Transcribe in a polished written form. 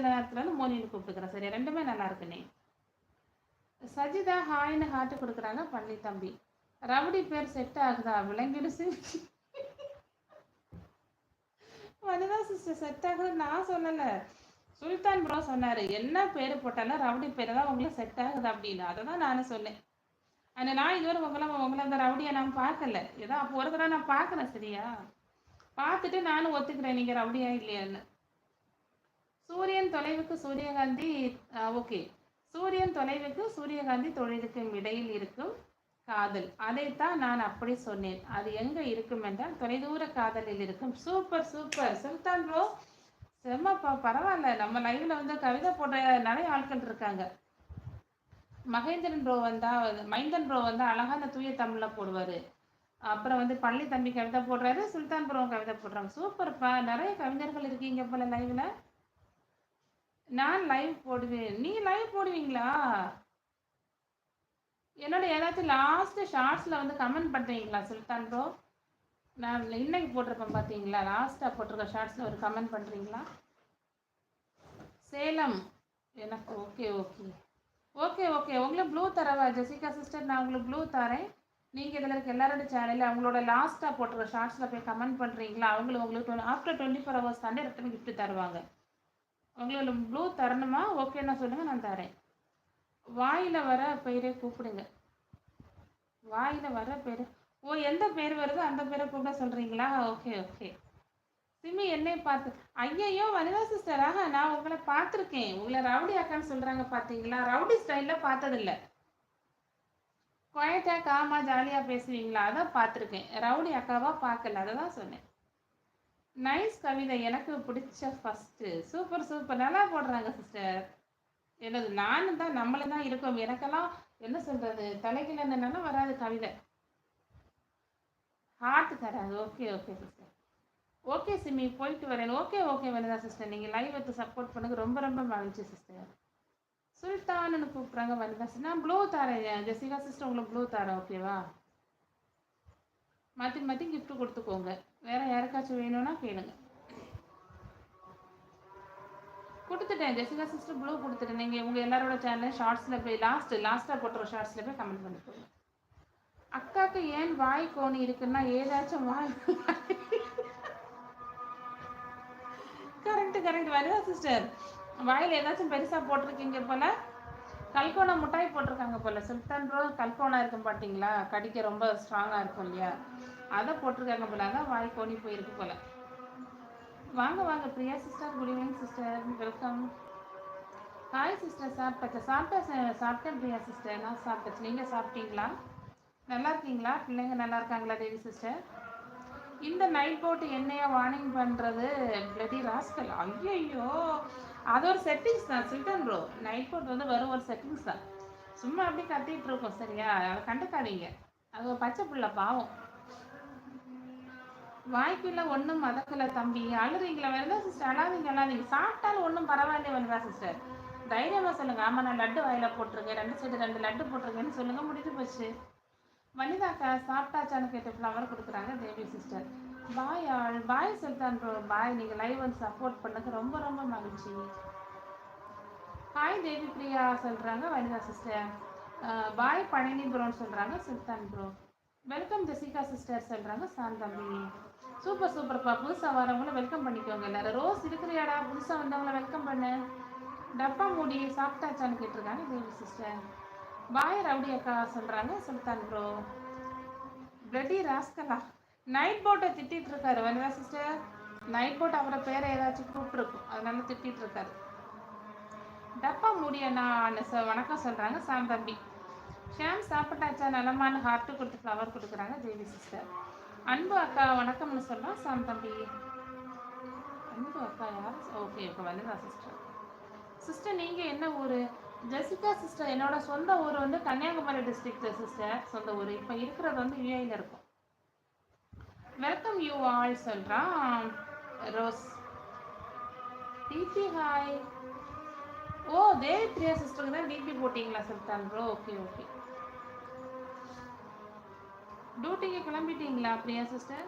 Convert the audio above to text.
சில நேரத்தில் வந்து மோனின்னு கூப்பிட்டுக்கிறேன். சரி, ரெண்டுமே நல்லா இருக்குண்ணே. சஜிதா ஹாய்னு ஹார்ட் கொடுக்குறாங்க. பள்ளி தம்பி ரவுடி பேர் செட் ஆகுதா? விளங்கிடுச்சு. வனிதா சிஸ்டர் செட் ஆகுது நான் சொல்லலை, சுல்தான் ப்ரோ சொன்னார். என்ன பேர் போட்டாலும் ரவுடி பேர் தான் உங்களுக்கு செட் ஆகுது அப்படின்னு. அதை தான் நானும் சொன்னேன். ஆனால் நான் இதுவரை உங்களை அந்த ரவுடியை நான் பார்க்கல. ஏதோ அப்போ ஒரு தடவை நான் பார்க்குறேன். சரியா, பார்த்துட்டு நானும் ஒத்துக்கிறேன் நீங்கள் ரவுடியா இல்லையான்னு. சூரியன் தொலைவுக்கு சூரியகாந்தி ஓகே. சூரியன் தொலைவுக்கு சூரியகாந்தி தொழிலுக்கும் இடையில் இருக்கும் காதல், அதைத்தான் நான் அப்படி சொன்னேன். அது எங்க இருக்கும் என்றால் தொலைதூர காதலில் இருக்கும். சூப்பர் சூப்பர் சுல்தான் ப்ரோ, செம்மப்பா, பரவாயில்ல. நம்ம லைவ்ல வந்து கவிதை போடுற நிறைய ஆட்கள் இருக்காங்க. மகேந்திரன் ப்ரோ வந்தா, மைந்தன் ப்ரோ வந்தா அழகான தூய தமிழ்ல போடுவாரு. அப்புறம் வந்து பள்ளி தம்பி கவிதை போடுறாரு, சுல்தான் ப்ரோ கவிதை போடுறாங்க. சூப்பர்ப்பா, நிறைய கவிஞர்கள் இருக்கீங்க போல லைவ்ல. நான் லைவ் போடுவேன். நீ லைவ் போடுவீங்களா? என்னோட ஏதாச்சும் லாஸ்ட் ஷார்ட்ஸ்ல வந்து கமெண்ட் பண்றீங்களா சுல்தான் ப்ரோ? நான் இன்னைக்கு போட்டிருப்பேன் பார்த்தீங்களா, லாஸ்ட்டாக போட்டிருக்க ஷார்ட்ஸில் ஒரு கமெண்ட் பண்ணுறீங்களா? சேலம் எனக்கு ஓகே ஓகே ஓகே ஓகே. உங்களுக்கு ப்ளூ தரவா ஜெசிகா சிஸ்டர்? நான் உங்களுக்கு ப்ளூ தரேன். நீங்கள் இதில் இருக்க எல்லாரோட சேனலில் அவங்களோட லாஸ்ட்டாக போட்டிருக்க ஷார்ட்ஸில் போய் கமெண்ட் பண்ணுறீங்களா? உங்களுக்கு ஆஃப்டர் 24 ஹவர்ஸ் தாண்டி ரிட்டன் கிஃப்ட் தருவாங்க. உங்களுக்கு ப்ளூ தரணுமா? ஓகேன்னா சொல்லுங்கள், நான் தரேன். வாயில் வர பெயரை கூப்பிடுங்க. வாயில் வர பேர், ஓ எந்த பேர் வருதோ அந்த பேரை கூப்பிட சொல்கிறீங்களா? Okay okay. சிமி என்னை பார்த்து, ஐயையோ வனிதா சிஸ்டர், ஆஹா நான் உங்களை பார்த்துருக்கேன். உங்களை ரவுடி அக்கான்னு சொல்கிறாங்க பார்த்தீங்களா? ரவுடி ஸ்டைலில் பார்த்ததில்ல. குவாய்ட்டா காமா ஜாலியாக பேசுவீங்களா? அதான் பார்த்துருக்கேன். ரவுடி அக்காவா பார்க்கல, அதை தான் சொன்னேன். நைஸ் கவிதை, எனக்கு பிடிச்ச ஃபஸ்ட்டு. சூப்பர் சூப்பர், நல்லா போடுறாங்க சிஸ்டர். எனது நானும் தான், நம்மள தான் இருக்கோம். எனக்கெல்லாம் என்ன சொல்கிறது, தலைக்கில என்னென்னா வராது கவிதை. ஹார்ட் தராது. Okay okay sister. Okay SIMI, போயிட்டு வரேன். ஓகே ஓகே வனிதா சிஸ்டர், நீங்கள் லைவ் எடுத்து சப்போர்ட் பண்ணுங்க. ரொம்ப ரொம்ப மகிழ்ச்சி சிஸ்டர். சுல்தான்னு கூப்பிட்றாங்க வனிதா சிஸ்டர். நான் ப்ளூ தரேன் ஜெசிகா சிஸ்டர், உங்களுக்கு ப்ளூ தரேன். ஓகேவா? மாற்றி மாற்றி கிஃப்ட் கொடுத்துக்கோங்க. வேறு யாருக்காச்சும் வேணும்னா கேளுங்க. கொடுத்துட்டேன் ஜெசிகா சிஸ்டர், ப்ளூ கொடுத்துட்டேன். நீங்கள் உங்கள் எல்லாரோட சேனல் ஷார்ட்ஸில் போய் லாஸ்ட்டாக போட்டுற ஷார்ட்ஸில் போய் கமெண்ட் பண்ணிக்கோங்க. அக்காவுக்கு ஏன் வாய் கோணி இருக்குன்னா ஏதாச்சும் வாய் கரெக்ட் கரெக்ட் வனிதா சிஸ்டர், வாயில் ஏதாச்சும் பெருசாக போட்டிருக்கீங்க போல். கல்கோனா முட்டாய் போட்டிருக்காங்க போல். சுல்தான் ப்ரோ கல்கோனா இருக்கும் பார்த்தீங்களா, கடிக்க ரொம்ப ஸ்ட்ராங்காக இருக்கும் இல்லையா, அதை போட்டிருக்காங்க போல். அதான் வாய் கோணி போயிருக்கு போல். வாங்க வாங்க Priya sister, good evening sister, welcome. Hi sister, சாப்பிட்டேன் பிரியா சிஸ்டர், நான் சாப்பிட்டேன். நீங்கள் சாப்பிட்டீங்களா? நல்லா இருக்கீங்களா? பிள்ளைங்க நல்லா இருக்காங்களா தேவி சிஸ்டர்? இந்த நைட் போட்டு என்னையா வார்னிங் பண்ணுறது பிளடி ராஸ்கல். ஐயோ, அது ஒரு செட்டிங்ஸ் தான் சுல்தான் ப்ரோ. நைட் போட் வந்து வரும் ஒரு செட்டிங்ஸ் தான். சும்மா அப்படி கத்திட்டு இருக்கோம். சரியா, அதை கண்டுக்காதீங்க. அது ஒரு பச்சை பிள்ளை பாவம். வாய்ப்பில்லை ஒன்றும் மதக்கலை தம்பி. அழுறீங்களா வேணா சிஸ்டர்? அழாதீங்க. சாப்பிட்டாலும் ஒன்றும் பரவாயில்ல வேணுதா சிஸ்டர், தைரியமாக சொல்லுங்கள். ஆமாம், நான் லட்டு வாயில் போட்டிருக்கேன், 2 சைடு 2 லட்டு போட்டிருக்கேன்னு சொல்லுங்கள், முடிஞ்சு போச்சு. வனிதாக்கா சாப்பிட்டாச்சான்னு கேட்டு ஃப்ளவர் கொடுக்குறாங்க தேவி சிஸ்டர். பாய் ஆள், பாய் சுல்தான் ப்ரோ, பாய். நீங்கள் லைவ் வந்து சப்போர்ட் பண்ணது ரொம்ப ரொம்ப மகிழ்ச்சி. ஹாய் தேவி பிரியா சொல்கிறாங்க வனிதா சிஸ்டர். பாய் பழனி ப்ரோன்னு சொல்கிறாங்க சுல்தான் ப்ரோ. வெல்கம் ஜெசிகா சிஸ்டர் சொல்கிறாங்க சாந்தம்பி. சூப்பர் சூப்பர்ப்பா, புதுசாக வரவங்கள வெல்கம் பண்ணிக்கோங்க எல்லாரும். ரோஸ் இருக்கிறியாடா? புதுசாக வந்தவங்கள வெல்கம் பண்ணு. டப்பா மூடி சாப்பிட்டாச்சான்னு கேட்டிருக்காங்க தேவி சிஸ்டர். பாய் ரவுடி அக்கா சொல்கிறாங்க சுல்தான் ப்ரோ. பிளடி ராஸ்கலா, நைட் போட்டை திட்டிகிட்டு இருக்காரு வனிதா சிஸ்டர். நைட் போட் அவரை பேரை ஏதாச்சும் கூப்பிட்டுருக்கும், அதனால திட்டிகிட்டு இருக்காரு. டப்பா மூடியண்ணா வணக்கம் சொல்கிறாங்க சாம் தம்பி. ஷாம் சாப்பிட்டாச்சா நலமான ஹார்ட்டு கொடுத்து ஃப்ளவர் கொடுக்குறாங்க தேவி சிஸ்டர். அன்பு அக்கா வணக்கம்னு சொல்கிறோம் சாம் தம்பி. அன்பு அக்கா யார்? Okay okay Vanitha sister. Sister நீங்கள் என்ன ஊர்? ஜெசிகா சிஸ்டர், என்னோட சொந்த ஊர் வந்து கன்னியாகுமரி டிஸ்ட்ரிக்ட் சிஸ்டர், சொந்த ஊர். இப்போ இருக்கிறது வந்து யூஏயில் இருக்கும். வெல்கம் யூ ஆல் சொல்கிறான் ரோஸ். DP hi. ஓ தேவி பிரியா சிஸ்டருக்கு தான் டிபி போட்டிங்களா சுல்தான் ப்ரோ? Okay okay. டியூட்டிக்கு கிளம்பிட்டீங்களா பிரியா சிஸ்டர்?